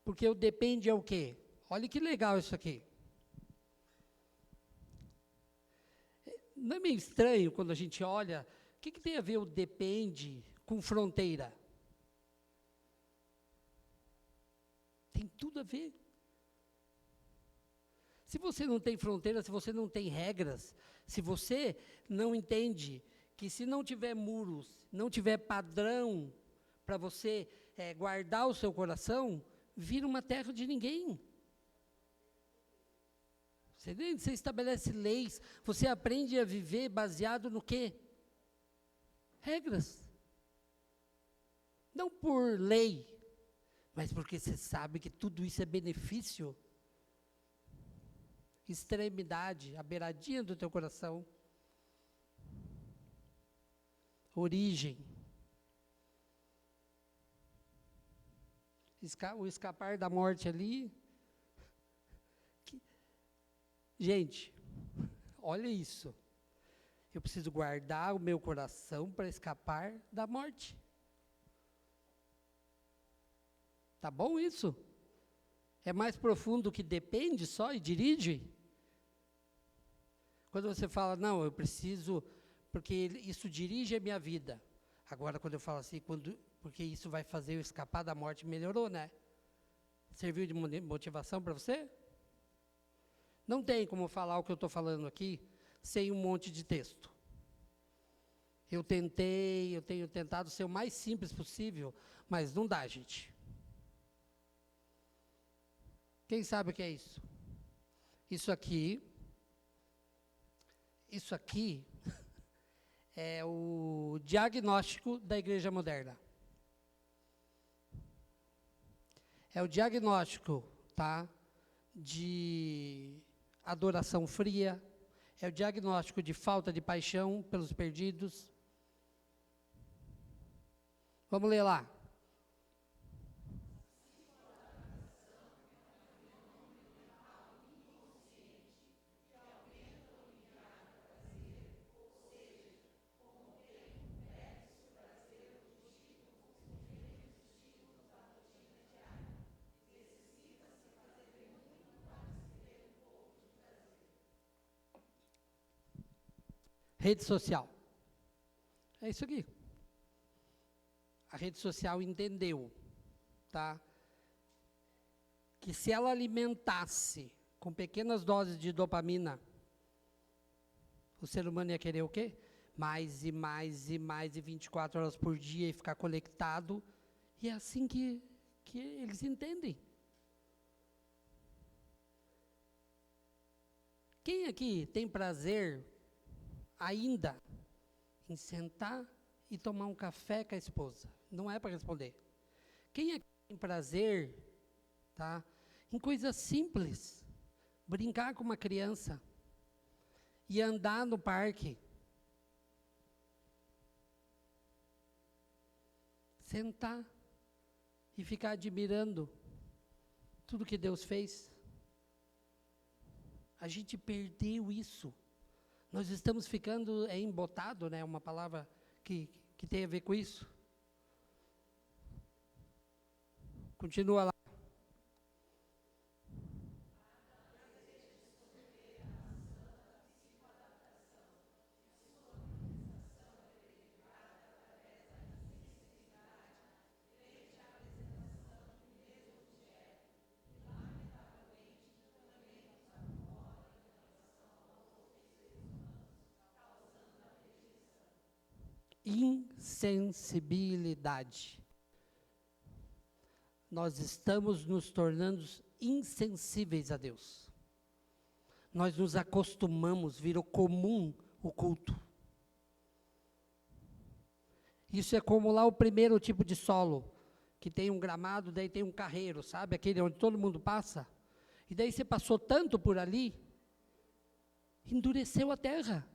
Porque o depende é o quê? Olha que legal isso aqui. Não é meio estranho quando a gente olha, o que tem a ver o depende com fronteira? Tem tudo a ver. Se você não tem fronteira, se você não tem regras, se você não entende que se não tiver muros, não tiver padrão para você guardar o seu coração, vira uma terra de ninguém. Você estabelece leis, você aprende a viver baseado no quê? Regras. Não por lei, mas porque você sabe que tudo isso é benefício. Extremidade, a beiradinha do teu coração. Origem. O escapar da morte ali. Gente, olha isso. Eu preciso guardar o meu coração para escapar da morte. Tá bom isso? É mais profundo que depende só e dirige? Quando você fala, não, eu preciso, porque isso dirige a minha vida. Agora, quando eu falo assim, porque isso vai fazer eu escapar da morte, melhorou, né? Serviu de motivação para você? Não tem como falar o que eu estou falando aqui sem um monte de texto. Eu tenho tentado ser o mais simples possível, mas não dá, gente. Quem sabe o que é isso? Isso aqui é o diagnóstico da igreja moderna. É o diagnóstico, tá, de adoração fria, é o diagnóstico de falta de paixão pelos perdidos. Vamos ler lá. Rede social. É isso aqui. A rede social entendeu, tá? Que se ela alimentasse com pequenas doses de dopamina, o ser humano ia querer o quê? Mais e mais e mais, e 24 horas por dia, e ficar conectado. E é assim que eles entendem. Quem aqui tem prazer ainda em sentar e tomar um café com a esposa? Não é para responder. Quem aqui tem prazer, tá, em coisas simples? Brincar com uma criança e andar no parque. Sentar e ficar admirando tudo que Deus fez. A gente perdeu isso. Nós estamos ficando embotado, né? Uma palavra que tem a ver com isso. Continua lá. Insensibilidade. Nós estamos nos tornando insensíveis a Deus. Nós nos acostumamos, virou comum o culto. Isso é como lá o primeiro tipo de solo, que tem um gramado, daí tem um carreiro, sabe? Aquele onde todo mundo passa. E daí você passou tanto por ali, endureceu a terra.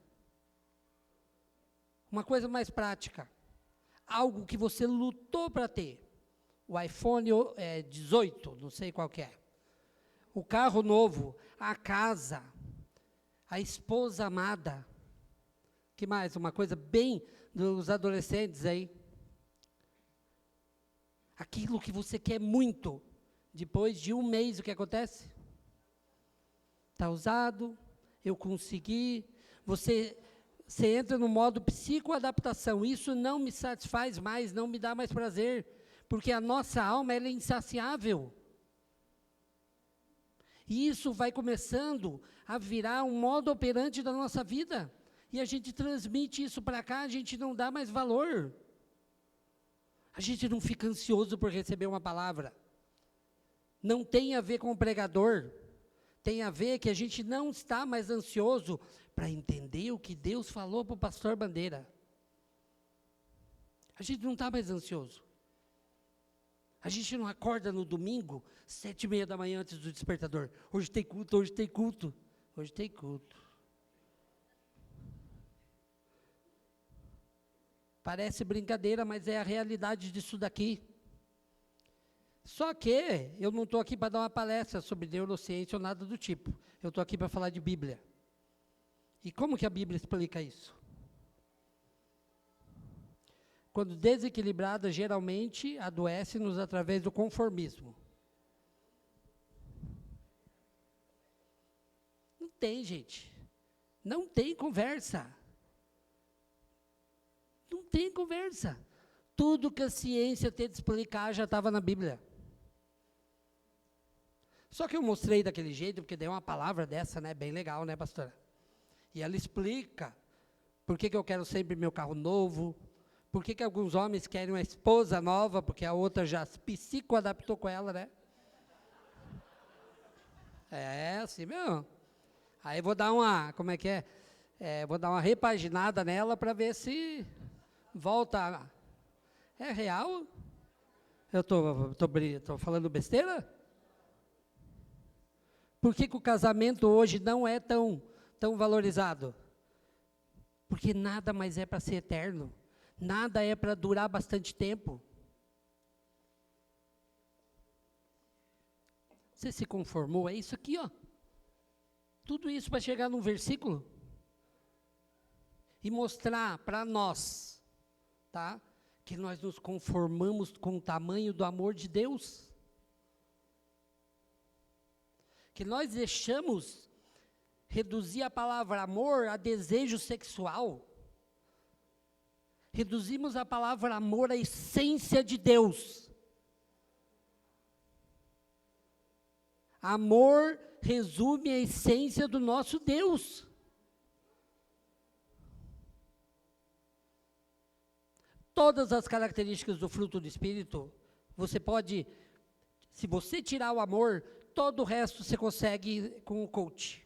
Uma coisa mais prática. Algo que você lutou para ter. O iPhone 18, não sei qual que é. O carro novo, a casa, a esposa amada. Que mais? Uma coisa bem dos adolescentes aí. Aquilo que você quer muito. Depois de um mês, o que acontece? Está usado, eu consegui. Você entra no modo psicoadaptação. Isso não me satisfaz mais, não me dá mais prazer. Porque a nossa alma ela é insaciável. E isso vai começando a virar um modo operante da nossa vida. E a gente transmite isso para cá, a gente não dá mais valor. A gente não fica ansioso por receber uma palavra. Não tem a ver com o pregador. Tem a ver que a gente não está mais ansioso para entender o que Deus falou para o pastor Bandeira. A gente não está mais ansioso. A gente não acorda no domingo, 7:30 da manhã antes do despertador. Hoje tem culto, hoje tem culto, hoje tem culto. Parece brincadeira, mas é a realidade disso daqui. Só que eu não estou aqui para dar uma palestra sobre neurociência ou nada do tipo. Eu estou aqui para falar de Bíblia. E como que a Bíblia explica isso? Quando desequilibrada, geralmente adoece-nos através do conformismo. Não tem, gente. Não tem conversa. Não tem conversa. Tudo que a ciência tem de explicar já estava na Bíblia. Só que eu mostrei daquele jeito, porque deu uma palavra dessa, né? Bem legal, né, pastora? E ela explica por que eu quero sempre meu carro novo, por que alguns homens querem uma esposa nova, porque a outra já se psicoadaptou com ela, né? É, assim mesmo. Aí vou dar uma, como é que é? Vou dar uma repaginada nela para ver se volta. É real? Eu tô falando besteira? Por que o casamento hoje não é tão valorizado? Porque nada mais é para ser eterno. Nada é para durar bastante tempo. Você se conformou? É isso aqui, ó. Tudo isso para chegar num versículo e mostrar para nós, tá? Que nós nos conformamos com o tamanho do amor de Deus. Que nós deixamos reduzir a palavra amor a desejo sexual. Reduzimos a palavra amor à essência de Deus. Amor resume a essência do nosso Deus. Todas as características do fruto do Espírito, você pode, se você tirar o amor, todo o resto você consegue com o coach,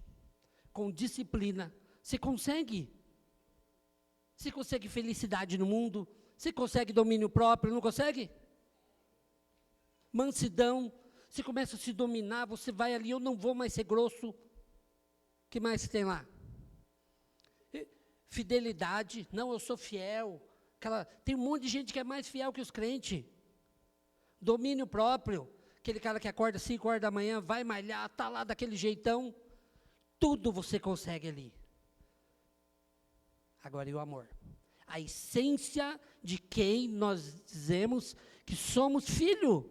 com disciplina, você consegue. Você consegue felicidade no mundo, você consegue domínio próprio, não consegue? Mansidão, você começa a se dominar, você vai ali, eu não vou mais ser grosso. O que mais tem lá? Fidelidade, não, eu sou fiel. Tem um monte de gente que é mais fiel que os crentes. Domínio próprio, aquele cara que acorda 5 horas da manhã, vai malhar, está lá daquele jeitão. Tudo você consegue ali. Agora, e o amor? A essência de quem nós dizemos que somos filho.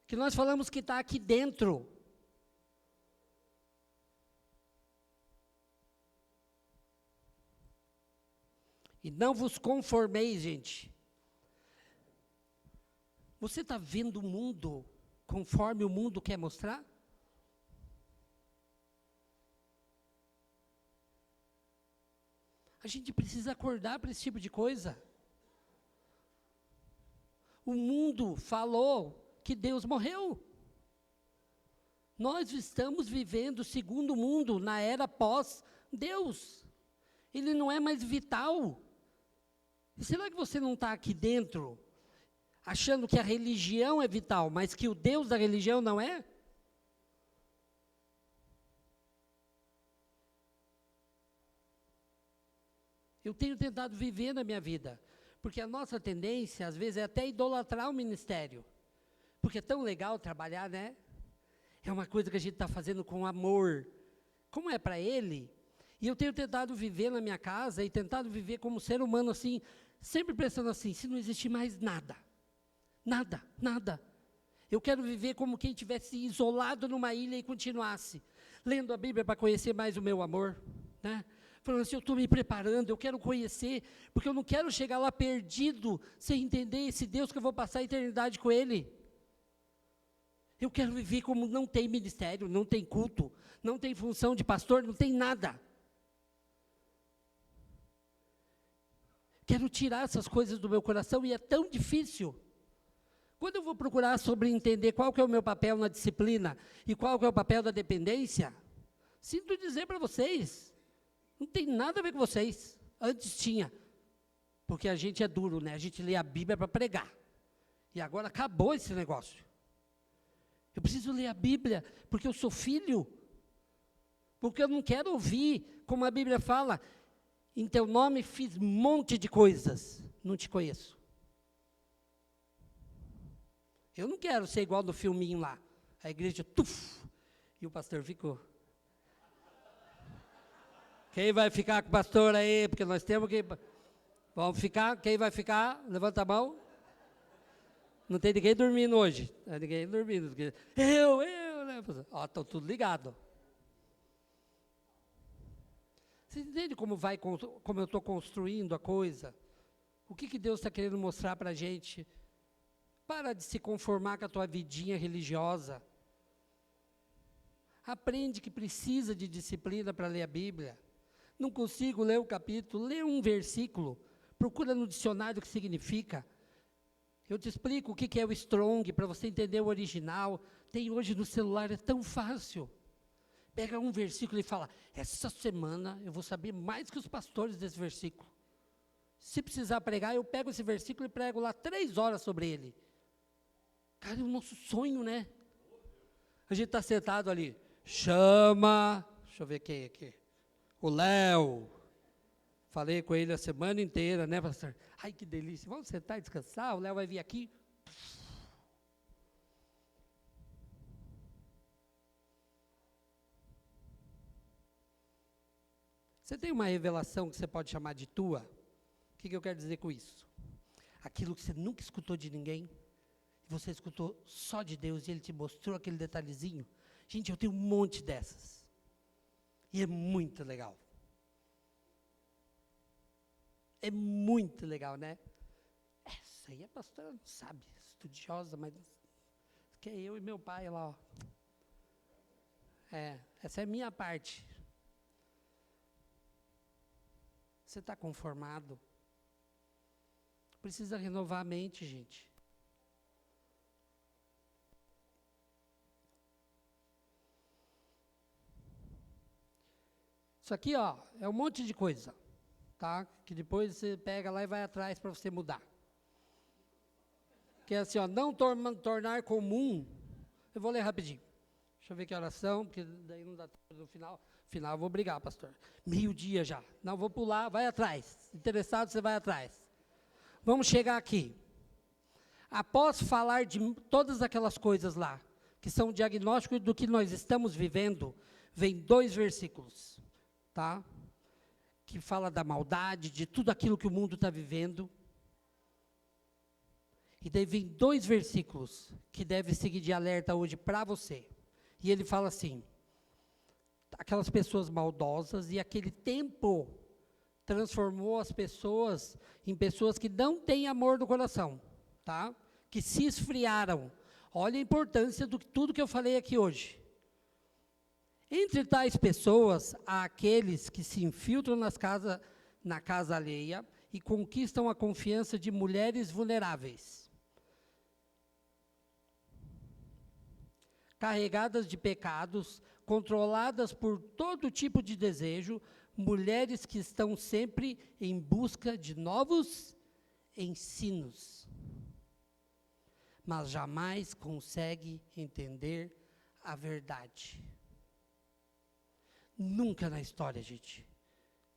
Que nós falamos que está aqui dentro. E não vos conformeis, gente. Você está vendo o mundo conforme o mundo quer mostrar? A gente precisa acordar para esse tipo de coisa. O mundo falou que Deus morreu. Nós estamos vivendo segundo o mundo, na era pós-Deus. Ele não é mais vital. E será que você não está aqui dentro, achando que a religião é vital, mas que o Deus da religião não é? Eu tenho tentado viver na minha vida, porque a nossa tendência, às vezes, é até idolatrar o ministério. Porque é tão legal trabalhar, né? É uma coisa que a gente está fazendo com amor. Como é para Ele? E eu tenho tentado viver na minha casa e tentado viver como ser humano assim, sempre pensando assim, se não existir mais nada. Nada, nada. Eu quero viver como quem estivesse isolado numa ilha e continuasse. Lendo a Bíblia para conhecer mais o meu amor, né? Falando assim, eu estou me preparando, eu quero conhecer, porque eu não quero chegar lá perdido, sem entender esse Deus que eu vou passar a eternidade com Ele. Eu quero viver como não tem ministério, não tem culto, não tem função de pastor, não tem nada. Quero tirar essas coisas do meu coração e é tão difícil. Quando eu vou procurar sobre entender qual que é o meu papel na disciplina e qual que é o papel da dependência, sinto dizer para vocês, não tem nada a ver com vocês. Antes tinha, porque a gente é duro, né? A gente lê a Bíblia para pregar. E agora acabou esse negócio. Eu preciso ler a Bíblia, porque eu sou filho. Porque eu não quero ouvir, como a Bíblia fala, em teu nome fiz um monte de coisas, não te conheço. Eu não quero ser igual no filminho lá. A igreja, tuf, e o pastor ficou. Quem vai ficar com o pastor aí? Porque nós temos que... Vamos ficar? Quem vai ficar? Levanta a mão. Não tem ninguém dormindo hoje. Não tem ninguém dormindo. Eu, né? Ó, estão tudo ligado. Você entende como eu estou construindo a coisa? O que Deus está querendo mostrar para a gente? Para de se conformar com a tua vidinha religiosa. Aprende que precisa de disciplina para ler a Bíblia. Não consigo ler o capítulo, lê um versículo, procura no dicionário o que significa. Eu te explico o que é o Strong, para você entender o original. Tem hoje no celular, é tão fácil. Pega um versículo e fala, essa semana eu vou saber mais que os pastores desse versículo. Se precisar pregar, eu pego esse versículo e prego lá 3 horas sobre ele. Cara, é o nosso sonho, né? A gente está sentado ali, chama, deixa eu ver quem aqui. O Léo, falei com ele a semana inteira, né, pastor? Ai, que delícia, vamos sentar e descansar, o Léo vai vir aqui. Você tem uma revelação que você pode chamar de tua? O que eu quero dizer com isso? Aquilo que você nunca escutou de ninguém, você escutou só de Deus e Ele te mostrou aquele detalhezinho. Gente, eu tenho um monte dessas. E é muito legal. É muito legal, né? Essa aí a pastora não sabe, estudiosa, mas que é eu e meu pai lá, ó. Essa é a minha parte. Você está conformado? Precisa renovar a mente, gente. Isso aqui, ó, é um monte de coisa, tá? Que depois você pega lá e vai atrás para você mudar. Que é assim, ó, não tornar comum. Eu vou ler rapidinho. Deixa eu ver que oração, porque daí não dá tempo no final. No final eu vou brigar, pastor. 12:00 já. Não, vou pular, vai atrás. Interessado, você vai atrás. Vamos chegar aqui. Após falar de todas aquelas coisas lá, que são o diagnóstico do que nós estamos vivendo, vem 2 versículos. Tá? Que fala da maldade, de tudo aquilo que o mundo está vivendo. E daí vem 2 versículos que devem seguir de alerta hoje para você. E ele fala assim, aquelas pessoas maldosas e aquele tempo transformou as pessoas em pessoas que não têm amor no coração, tá? Que se esfriaram. Olha a importância de tudo que eu falei aqui hoje. Entre tais pessoas, há aqueles que se infiltram nas casas na casa alheia e conquistam a confiança de mulheres vulneráveis, carregadas de pecados, controladas por todo tipo de desejo, mulheres que estão sempre em busca de novos ensinos, mas jamais conseguem entender a verdade. Nunca na história, gente,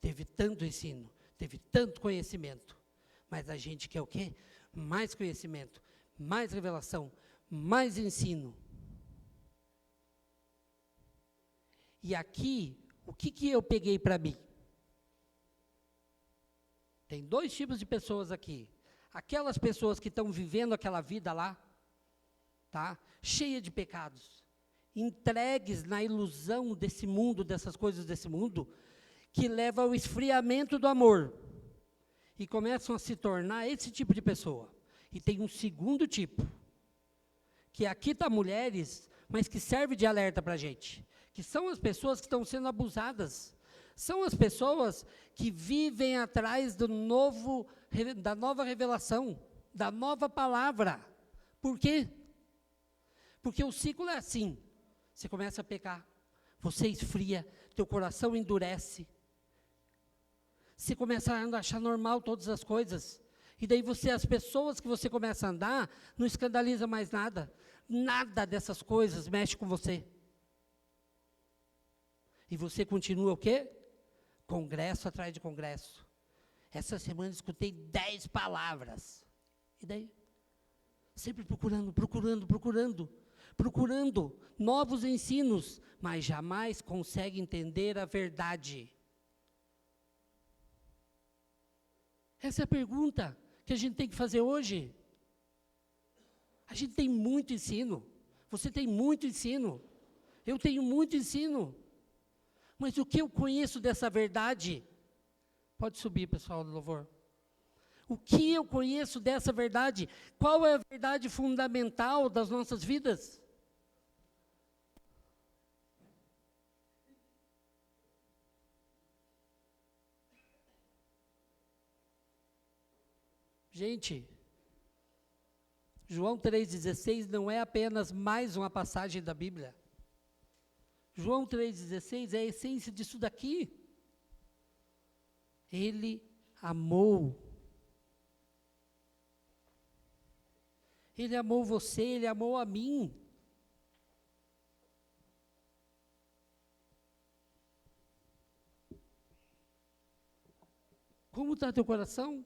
teve tanto ensino, teve tanto conhecimento, mas a gente quer o quê? Mais conhecimento, mais revelação, mais ensino. E aqui, o que eu peguei para mim? Tem dois tipos de pessoas aqui. Aquelas pessoas que estão vivendo aquela vida lá, tá? Cheia de pecados, entregues na ilusão desse mundo, dessas coisas desse mundo, que leva ao esfriamento do amor. E começam a se tornar esse tipo de pessoa. E tem um segundo tipo, que aqui está mulheres, mas que serve de alerta para a gente, que são as pessoas que estão sendo abusadas, são as pessoas que vivem atrás da nova revelação, da nova palavra. Por quê? Porque o ciclo é assim, você começa a pecar, você esfria, teu coração endurece, você começa a achar normal todas as coisas, e daí as pessoas que você começa a andar, não escandaliza mais nada, nada dessas coisas mexe com você. E você continua o quê? Congresso atrás de congresso. Essa semana escutei 10 palavras. E daí? Sempre procurando novos ensinos, mas jamais consegue entender a verdade. Essa é a pergunta que a gente tem que fazer hoje. A gente tem muito ensino. Você tem muito ensino. Eu tenho muito ensino. Mas o que eu conheço dessa verdade? Pode subir, pessoal do louvor. O que eu conheço dessa verdade? Qual é a verdade fundamental das nossas vidas? Gente, João 3,16 não é apenas mais uma passagem da Bíblia. João 3,16 é a essência disso daqui. Ele amou. Ele amou você, Ele amou a mim. Como está teu coração?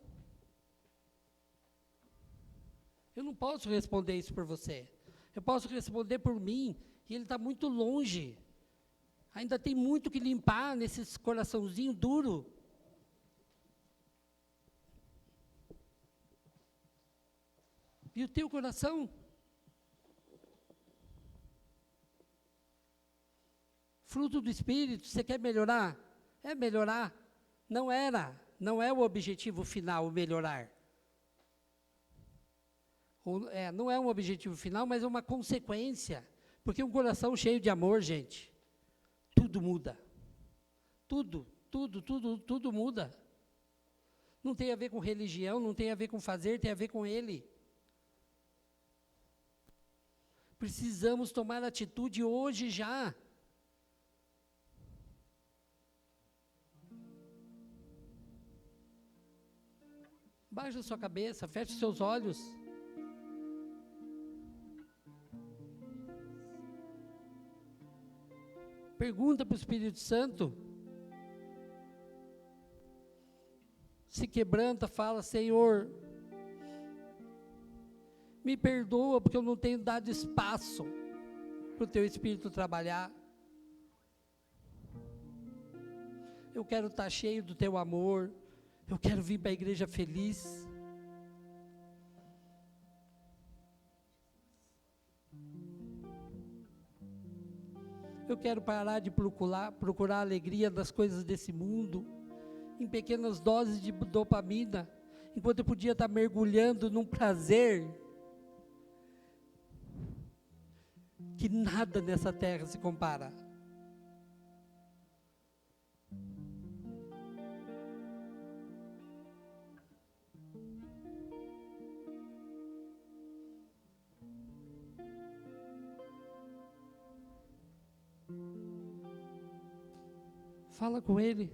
Eu não posso responder isso por você. Eu posso responder por mim, e ele está muito longe. Ainda tem muito que limpar nesses coraçãozinho duro. E o teu coração? Fruto do Espírito, você quer melhorar? É melhorar. Não é o objetivo final, melhorar. Não é um objetivo final, mas é uma consequência. Porque um coração cheio de amor, gente, tudo muda. Tudo muda. Não tem a ver com religião, não tem a ver com fazer, tem a ver com Ele. Precisamos tomar atitude hoje já. Baixa a sua cabeça, feche os seus olhos. Pergunta para o Espírito Santo. Se quebranta, fala: Senhor, me perdoa porque eu não tenho dado espaço para o teu Espírito trabalhar. Eu quero estar cheio do teu amor. Eu quero vir para a igreja feliz. Eu quero parar de procurar a alegria das coisas desse mundo, em pequenas doses de dopamina, enquanto eu podia estar mergulhando num prazer que nada nessa terra se compara. Fala com ele.